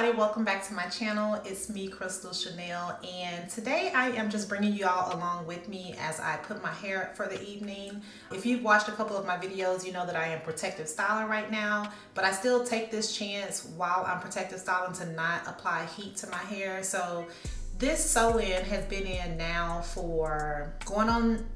everybody, welcome back to my channel. It's me, Crystal Chanel, and today I am just bringing you all along with me as I put my hair up for the evening. If you've watched a couple of my videos, you know that I am protective styling right now, but I still take this chance while I'm protective styling to not apply heat to my hair. So this sew-in has been in now for going on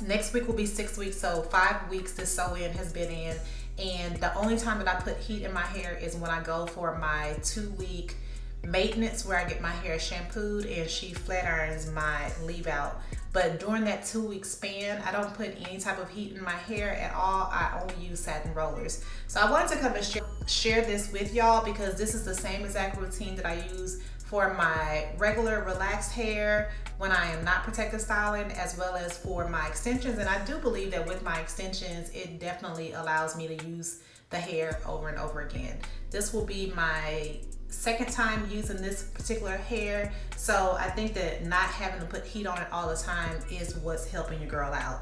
next week will be 6 weeks, so 5 weeks this sew-in has been in. And the only time that I put heat in my hair is when I go for my 2-week maintenance where I get my hair shampooed and she flat irons my leave out. But during that 2-week span, I don't put any type of heat in my hair at all. I only use satin rollers. So I wanted to come and share this with y'all because this is the same exact routine that I use for my regular relaxed hair when I am not protective styling, as well as for my extensions. And I do believe that with my extensions, it definitely allows me to use the hair over and over again. This will be my second time using this particular hair. So I think that not having to put heat on it all the time is what's helping your girl out.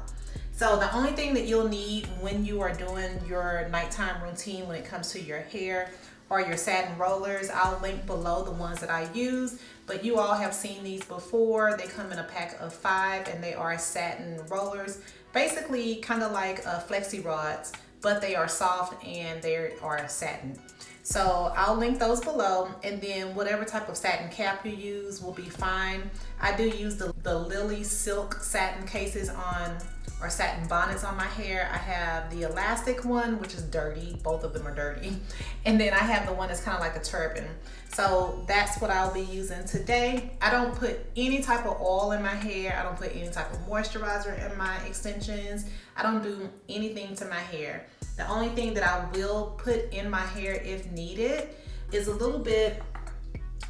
So the only thing that you'll need when you are doing your nighttime routine when it comes to your hair or your satin rollers, I'll link below the ones that I use, but you all have seen these before. They come in a pack of 5 and they are satin rollers, basically kind of like flexi rods, but they are soft and they are satin. So I'll link those below, and then whatever type of satin cap you use will be fine. I do use the Lily silk satin cases or satin bonnets on my hair. I have the elastic one, which is dirty. Both of them are dirty. And then I have the one that's kind of like a turban. So that's what I'll be using today. I don't put any type of oil in my hair. I don't put any type of moisturizer in my extensions. I don't do anything to my hair. The only thing that I will put in my hair if needed is a little bit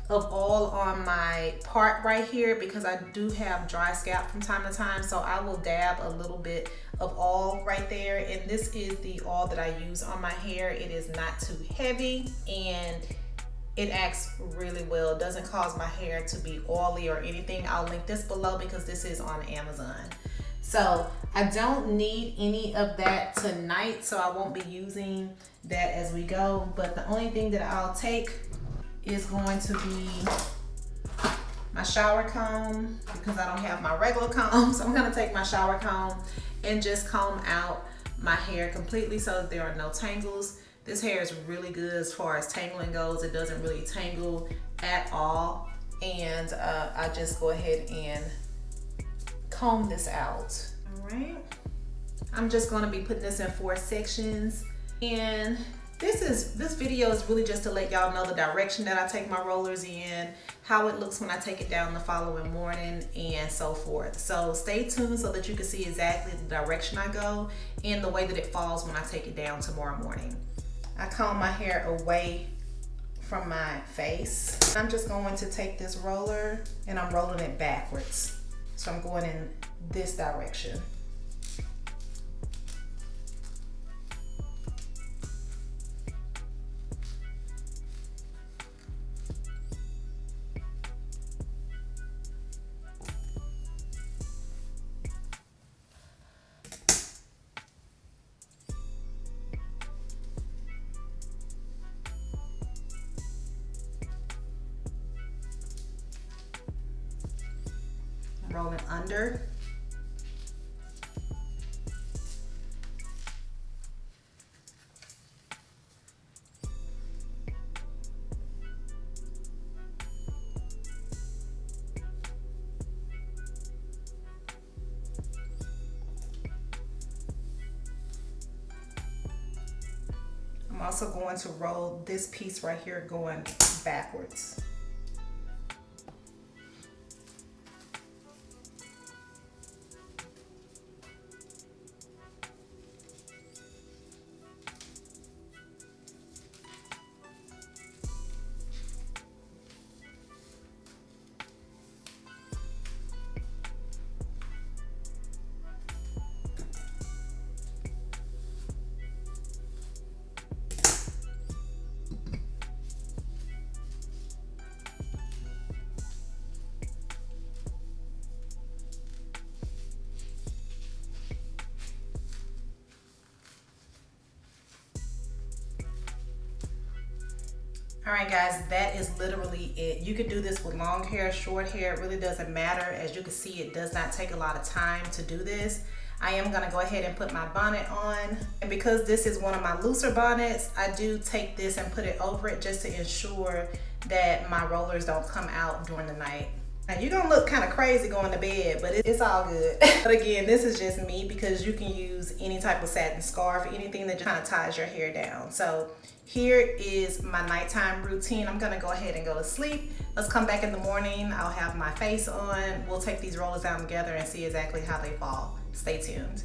of oil on my part right here because I do have dry scalp from time to time, so I will dab a little bit of oil right there. And this is the oil that I use on my hair. It is not too heavy and it acts really well. It doesn't cause my hair to be oily or anything. I'll link this below because this is on Amazon. So I don't need any of that tonight, so I won't be using that as we go. But the only thing that I'll take is going to be my shower comb because I don't have my regular comb. So I'm gonna take my shower comb and just comb out my hair completely so that there are no tangles. This hair is really good as far as tangling goes. It doesn't really tangle at all. And I just go ahead and comb this out. All right. I'm just gonna be putting this in 4 sections. And this video is really just to let y'all know the direction that I take my rollers in, how it looks when I take it down the following morning, and so forth. So stay tuned so that you can see exactly the direction I go and the way that it falls when I take it down tomorrow morning. I comb my hair away from my face. I'm just going to take this roller and I'm rolling it backwards. So I'm going in this direction. Rolling under. I'm also going to roll this piece right here going backwards. All right guys, that is literally it. You could do this with long hair, short hair, it really doesn't matter. As you can see, it does not take a lot of time to do this. I am gonna go ahead and put my bonnet on. And because this is one of my looser bonnets, I do take this and put it over it just to ensure that my rollers don't come out during the night. Now you're gonna look kind of crazy going to bed, but it's all good. But again, this is just me because you can use any type of satin scarf, anything that just kind of ties your hair down. So here is my nighttime routine. I'm gonna go ahead and go to sleep. Let's come back in the morning. I'll have my face on. We'll take these rollers down together and see exactly how they fall. Stay tuned.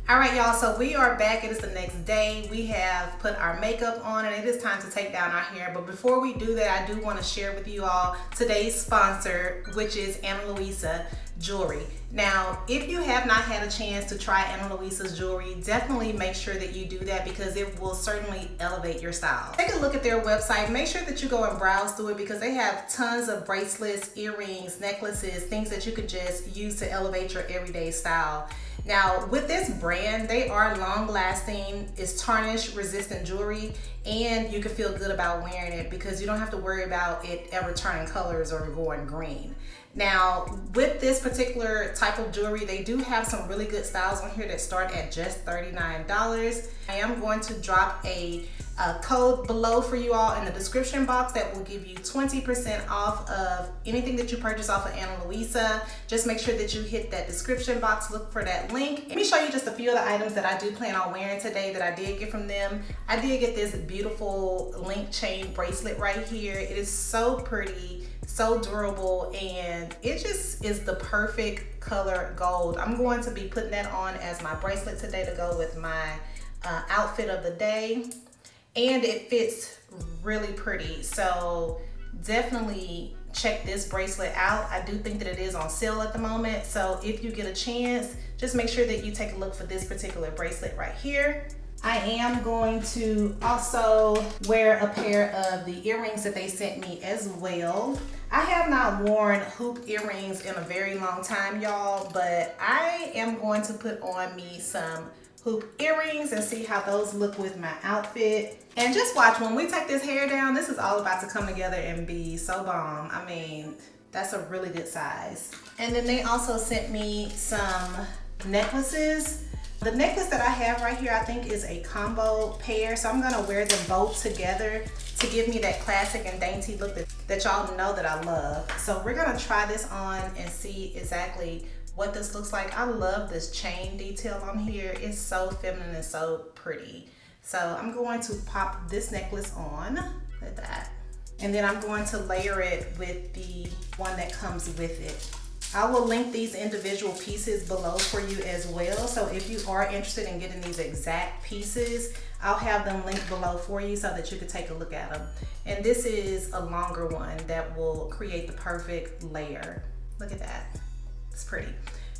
All right, y'all, so we are back. It is the next day. We have put our makeup on and it is time to take down our hair. But before we do that, I do want to share with you all today's sponsor, which is Ana Luisa Jewelry. Now, if you have not had a chance to try Ana Luisa's jewelry, definitely make sure that you do that because it will certainly elevate your style. Take a look at their website. Make sure that you go and browse through it because they have tons of bracelets, earrings, necklaces, things that you could just use to elevate your everyday style. Now, with this brand, they are long lasting, it's tarnish resistant jewelry, and you can feel good about wearing it because you don't have to worry about it ever turning colors or going green. Now, with this particular type of jewelry, they do have some really good styles on here that start at just $39. I am going to drop a code below for you all in the description box that will give you 20% off of anything that you purchase off of Ana Luisa. Just make sure that you hit that description box, look for that link. Let me show you just a few of the items that I do plan on wearing today that I did get from them. I did get this beautiful link chain bracelet right here. It is so pretty, so durable, and it just is the perfect color gold. I'm going to be putting that on as my bracelet today to go with my outfit of the day. And it fits really pretty. So definitely check this bracelet out. I do think that it is on sale at the moment. So if you get a chance, just make sure that you take a look for this particular bracelet right here. I am going to also wear a pair of the earrings that they sent me as well. I have not worn hoop earrings in a very long time, y'all, but I am going to put on me some hoop earrings and see how those look with my outfit. And just watch, when we take this hair down, this is all about to come together and be so bomb. I mean, that's a really good size. And then they also sent me some necklaces. The necklace that I have right here, I think is a combo pair. So I'm gonna wear them both together to give me that classic and dainty look that y'all know that I love. So we're gonna try this on and see exactly what this looks like. I love this chain detail on here. It's so feminine and so pretty. So I'm going to pop this necklace on, like that. And then I'm going to layer it with the one that comes with it. I will link these individual pieces below for you as well. So if you are interested in getting these exact pieces, I'll have them linked below for you so that you can take a look at them. And this is a longer one that will create the perfect layer. Look at that. It's pretty.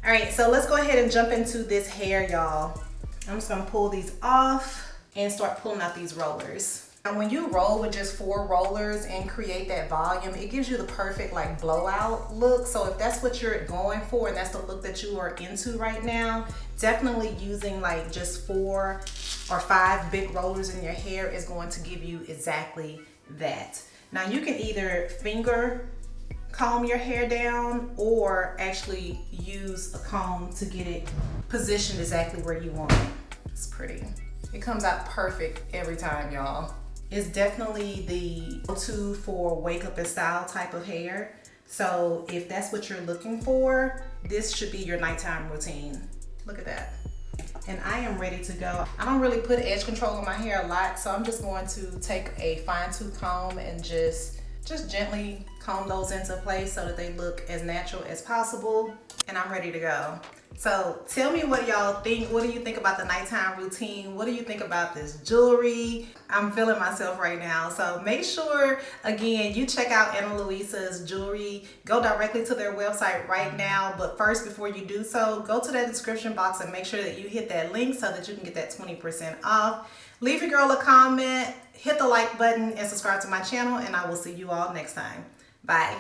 All right, so let's go ahead and jump into this hair, y'all. I'm just gonna pull these off and start pulling out these rollers. And when you roll with just 4 rollers and create that volume, it gives you the perfect like blowout look. So if that's what you're going for and that's the look that you are into right now, definitely using like just 4 or 5 big rollers in your hair is going to give you exactly that. Now you can either finger comb your hair down or actually use a comb to get it positioned exactly where you want it. It's pretty. It comes out perfect every time, y'all. It's definitely the go-to for wake up and style type of hair. So if that's what you're looking for, this should be your nighttime routine. Look at that. And I am ready to go. I don't really put edge control on my hair a lot, so I'm just going to take a fine tooth comb and just gently comb those into place so that they look as natural as possible. And I'm ready to go. So tell me what y'all think. What do you think about the nighttime routine? What do you think about this jewelry? I'm feeling myself right now. So make sure, again, you check out Ana Luisa's jewelry. Go directly to their website right now. But first, before you do so, go to that description box and make sure that you hit that link so that you can get that 20% off. Leave your girl a comment, hit the like button, and subscribe to my channel, and I will see you all next time. Bye.